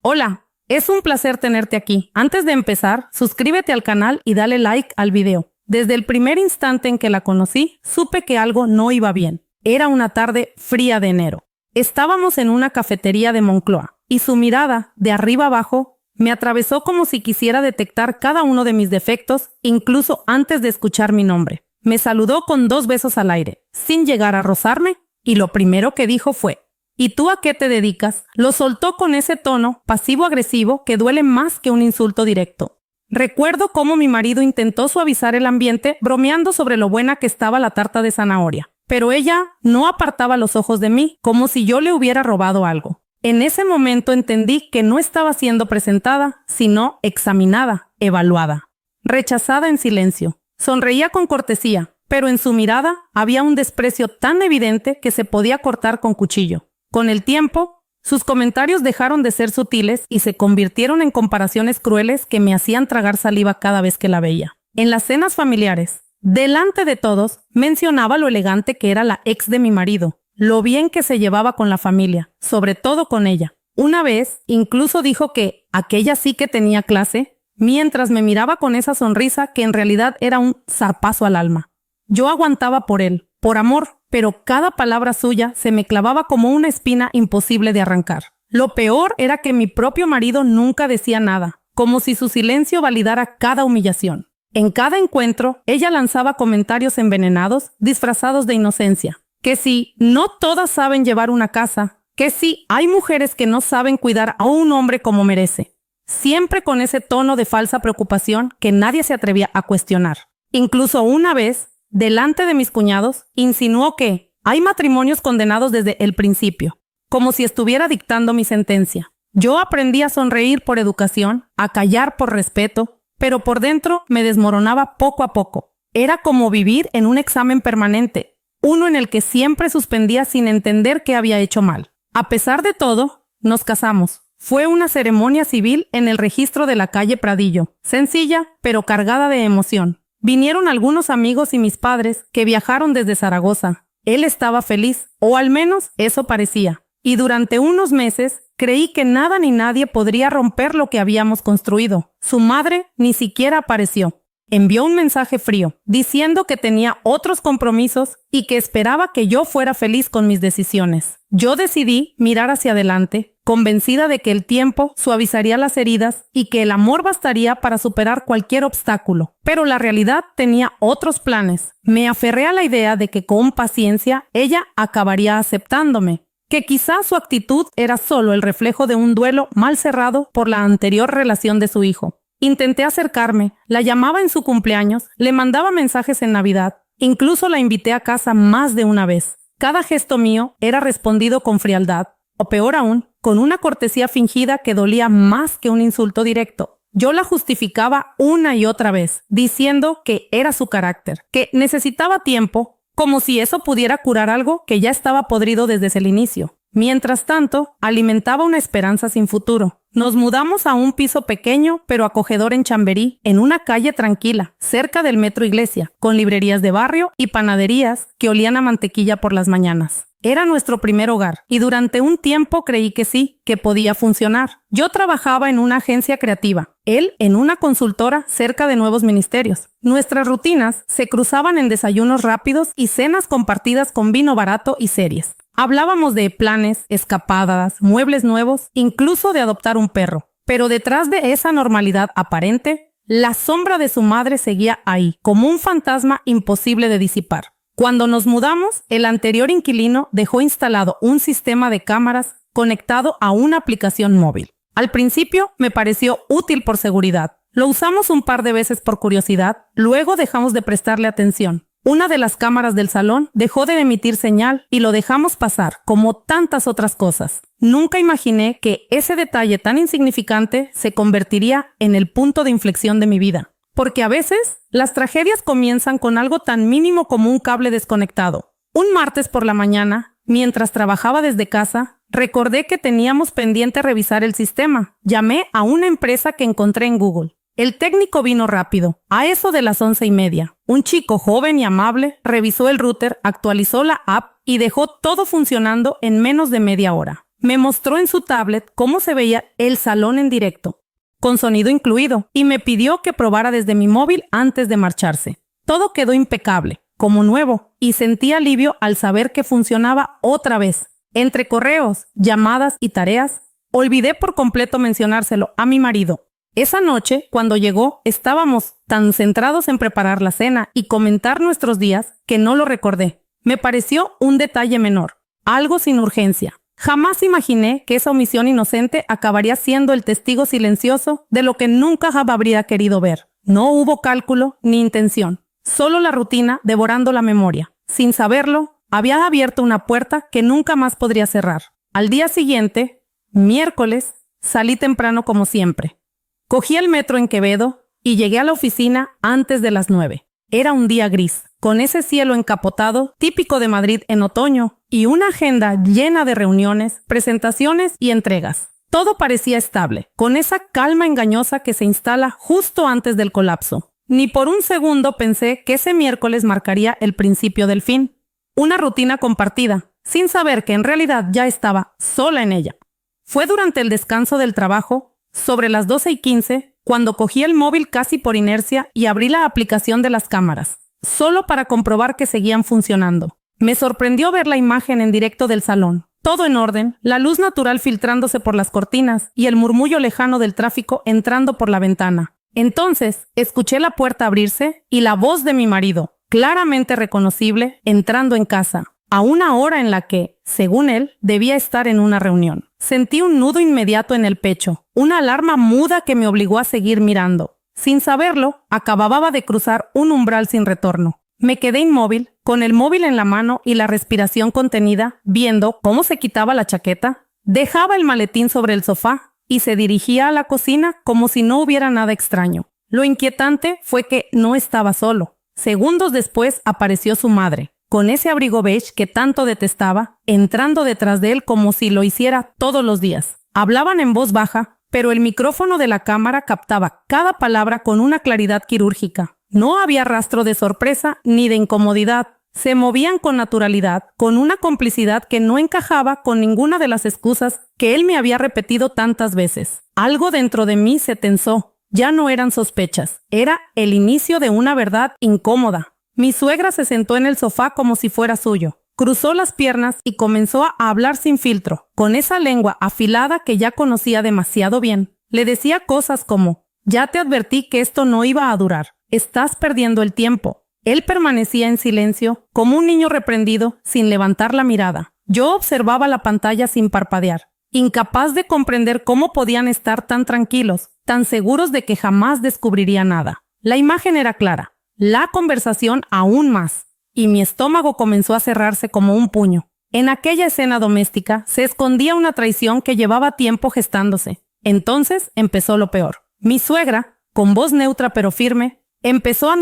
Hola, es un placer tenerte aquí. Antes de empezar, suscríbete al canal y dale like al video. Desde el primer instante en que la conocí, supe que algo no iba bien. Era una tarde fría de enero. Estábamos en una cafetería de Moncloa y su mirada, de arriba abajo, me atravesó como si quisiera detectar cada uno de mis defectos, incluso antes de escuchar mi nombre. Me saludó con 2 besos al aire, sin llegar a rozarme, y lo primero que dijo fue: ¿y tú a qué te dedicas? Lo soltó con ese tono pasivo-agresivo que duele más que un insulto directo. Recuerdo cómo mi marido intentó suavizar el ambiente bromeando sobre lo buena que estaba la tarta de zanahoria, pero ella no apartaba los ojos de mí, como si yo le hubiera robado algo. En ese momento entendí que no estaba siendo presentada, sino examinada, evaluada. Rechazada en silencio. Sonreía con cortesía, pero en su mirada había un desprecio tan evidente que se podía cortar con cuchillo. Con el tiempo, sus comentarios dejaron de ser sutiles y se convirtieron en comparaciones crueles que me hacían tragar saliva cada vez que la veía. En las cenas familiares, delante de todos, mencionaba lo elegante que era la ex de mi marido, lo bien que se llevaba con la familia, sobre todo con ella. Una vez, incluso dijo que aquella sí que tenía clase, mientras me miraba con esa sonrisa que en realidad era un zarpazo al alma. Yo aguantaba por él, por amor, pero cada palabra suya se me clavaba como una espina imposible de arrancar. Lo peor era que mi propio marido nunca decía nada, como si su silencio validara cada humillación. En cada encuentro, ella lanzaba comentarios envenenados, disfrazados de inocencia. Que si no todas saben llevar una casa, que si hay mujeres que no saben cuidar a un hombre como merece. Siempre con ese tono de falsa preocupación que nadie se atrevía a cuestionar. Incluso una vez, delante de mis cuñados, insinuó que hay matrimonios condenados desde el principio, como si estuviera dictando mi sentencia. Yo aprendí a sonreír por educación, a callar por respeto, pero por dentro me desmoronaba poco a poco. Era como vivir en un examen permanente, uno en el que siempre suspendía sin entender qué había hecho mal. A pesar de todo, nos casamos. Fue una ceremonia civil en el registro de la calle Pradillo, sencilla, pero cargada de emoción. Vinieron algunos amigos y mis padres que viajaron desde Zaragoza. Él estaba feliz, o al menos eso parecía. Y durante unos meses creí que nada ni nadie podría romper lo que habíamos construido. Su madre ni siquiera apareció. Envió un mensaje frío, diciendo que tenía otros compromisos y que esperaba que yo fuera feliz con mis decisiones. Yo decidí mirar hacia adelante, convencida de que el tiempo suavizaría las heridas y que el amor bastaría para superar cualquier obstáculo. Pero la realidad tenía otros planes. Me aferré a la idea de que con paciencia ella acabaría aceptándome, que quizá su actitud era solo el reflejo de un duelo mal cerrado por la anterior relación de su hijo. Intenté acercarme, la llamaba en su cumpleaños, le mandaba mensajes en Navidad, incluso la invité a casa más de una vez. Cada gesto mío era respondido con frialdad, o peor aún, con una cortesía fingida que dolía más que un insulto directo. Yo la justificaba una y otra vez, diciendo que era su carácter, que necesitaba tiempo, como si eso pudiera curar algo que ya estaba podrido desde el inicio. Mientras tanto, alimentaba una esperanza sin futuro. Nos mudamos a un piso pequeño pero acogedor en Chamberí, en una calle tranquila, cerca del Metro Iglesia, con librerías de barrio y panaderías que olían a mantequilla por las mañanas. Era nuestro primer hogar y durante un tiempo creí que sí, que podía funcionar. Yo trabajaba en una agencia creativa, él en una consultora cerca de nuevos ministerios. Nuestras rutinas se cruzaban en desayunos rápidos y cenas compartidas con vino barato y series. Hablábamos de planes, escapadas, muebles nuevos, incluso de adoptar un perro. Pero detrás de esa normalidad aparente, la sombra de su madre seguía ahí, como un fantasma imposible de disipar. Cuando nos mudamos, el anterior inquilino dejó instalado un sistema de cámaras conectado a una aplicación móvil. Al principio me pareció útil por seguridad. Lo usamos un par de veces por curiosidad, luego dejamos de prestarle atención. Una de las cámaras del salón dejó de emitir señal y lo dejamos pasar, como tantas otras cosas. Nunca imaginé que ese detalle tan insignificante se convertiría en el punto de inflexión de mi vida. Porque a veces, las tragedias comienzan con algo tan mínimo como un cable desconectado. Un martes por la mañana, mientras trabajaba desde casa, recordé que teníamos pendiente revisar el sistema. Llamé a una empresa que encontré en Google. El técnico vino rápido, a eso de las 11:30. Un chico joven y amable revisó el router, actualizó la app y dejó todo funcionando en menos de media hora. Me mostró en su tablet cómo se veía el salón en directo, con sonido incluido, y me pidió que probara desde mi móvil antes de marcharse. Todo quedó impecable, como nuevo, y sentí alivio al saber que funcionaba otra vez. Entre correos, llamadas y tareas, olvidé por completo mencionárselo a mi marido. Esa noche, cuando llegó, estábamos tan centrados en preparar la cena y comentar nuestros días que no lo recordé. Me pareció un detalle menor, algo sin urgencia. Jamás imaginé que esa omisión inocente acabaría siendo el testigo silencioso de lo que nunca habría querido ver. No hubo cálculo ni intención, solo la rutina devorando la memoria. Sin saberlo, había abierto una puerta que nunca más podría cerrar. Al día siguiente, miércoles, salí temprano como siempre. Cogí el metro en Quevedo y llegué a la oficina antes de las 9. Era un día gris, con ese cielo encapotado, típico de Madrid en otoño, y una agenda llena de reuniones, presentaciones y entregas. Todo parecía estable, con esa calma engañosa que se instala justo antes del colapso. Ni por un segundo pensé que ese miércoles marcaría el principio del fin. Una rutina compartida, sin saber que en realidad ya estaba sola en ella. Fue durante el descanso del trabajo, sobre las 12:15, cuando cogí el móvil casi por inercia y abrí la aplicación de las cámaras, solo para comprobar que seguían funcionando. Me sorprendió ver la imagen en directo del salón. Todo en orden, la luz natural filtrándose por las cortinas y el murmullo lejano del tráfico entrando por la ventana. Entonces, escuché la puerta abrirse y la voz de mi marido, claramente reconocible, entrando en casa, a una hora en la que, según él, debía estar en una reunión. Sentí un nudo inmediato en el pecho, una alarma muda que me obligó a seguir mirando. Sin saberlo, acababa de cruzar un umbral sin retorno. Me quedé inmóvil, con el móvil en la mano y la respiración contenida, viendo cómo se quitaba la chaqueta, dejaba el maletín sobre el sofá y se dirigía a la cocina como si no hubiera nada extraño. Lo inquietante fue que no estaba solo. Segundos después apareció su madre, con ese abrigo beige que tanto detestaba, entrando detrás de él como si lo hiciera todos los días. Hablaban en voz baja, pero el micrófono de la cámara captaba cada palabra con una claridad quirúrgica. No había rastro de sorpresa ni de incomodidad. Se movían con naturalidad, con una complicidad que no encajaba con ninguna de las excusas que él me había repetido tantas veces. Algo dentro de mí se tensó. Ya no eran sospechas, era el inicio de una verdad incómoda. Mi suegra se sentó en el sofá como si fuera suyo. Cruzó las piernas y comenzó a hablar sin filtro, con esa lengua afilada que ya conocía demasiado bien. Le decía cosas como: «Ya te advertí que esto no iba a durar. Estás perdiendo el tiempo». Él permanecía en silencio, como un niño reprendido, sin levantar la mirada. Yo observaba la pantalla sin parpadear, incapaz de comprender cómo podían estar tan tranquilos, tan seguros de que jamás descubriría nada. La imagen era clara, la conversación aún más, y mi estómago comenzó a cerrarse como un puño. En aquella escena doméstica se escondía una traición que llevaba tiempo gestándose. Entonces empezó lo peor. Mi suegra, con voz neutra pero firme, empezó a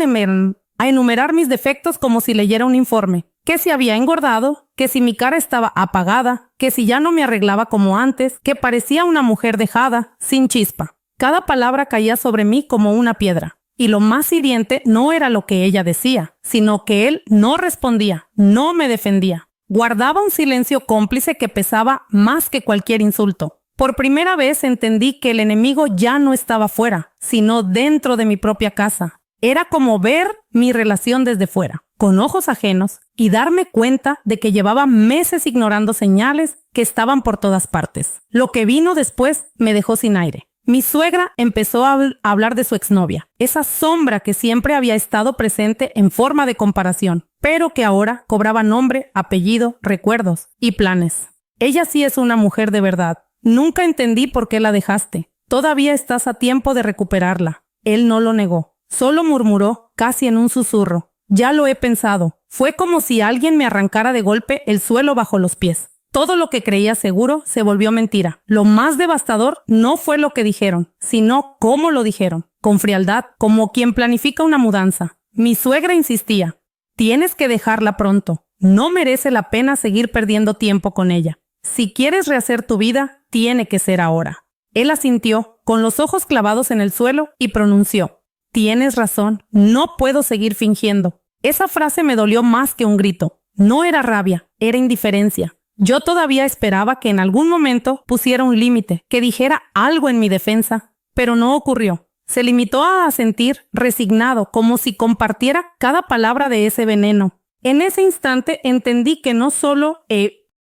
enumerar mis defectos como si leyera un informe. Que si había engordado, que si mi cara estaba apagada, que si ya no me arreglaba como antes, que parecía una mujer dejada, sin chispa. Cada palabra caía sobre mí como una piedra. Y lo más hiriente no era lo que ella decía, sino que él no respondía, no me defendía. Guardaba un silencio cómplice que pesaba más que cualquier insulto. Por primera vez entendí que el enemigo ya no estaba fuera, sino dentro de mi propia casa. Era como ver mi relación desde fuera, con ojos ajenos, y darme cuenta de que llevaba meses ignorando señales que estaban por todas partes. Lo que vino después me dejó sin aire. Mi suegra empezó a hablar de su exnovia, esa sombra que siempre había estado presente en forma de comparación, pero que ahora cobraba nombre, apellido, recuerdos y planes. Ella sí es una mujer de verdad. Nunca entendí por qué la dejaste. Todavía estás a tiempo de recuperarla. Él no lo negó. Solo murmuró, casi en un susurro: «Ya lo he pensado». Fue como si alguien me arrancara de golpe el suelo bajo los pies. Todo lo que creía seguro se volvió mentira. Lo más devastador no fue lo que dijeron, sino cómo lo dijeron. Con frialdad, como quien planifica una mudanza. Mi suegra insistía: «Tienes que dejarla pronto. No merece la pena seguir perdiendo tiempo con ella. Si quieres rehacer tu vida, tiene que ser ahora». Él asintió, con los ojos clavados en el suelo, y pronunció: «Tienes razón, no puedo seguir fingiendo». Esa frase me dolió más que un grito. No era rabia, era indiferencia. Yo todavía esperaba que en algún momento pusiera un límite, que dijera algo en mi defensa, pero no ocurrió. Se limitó a asentir, resignado, como si compartiera cada palabra de ese veneno. En ese instante entendí que no solo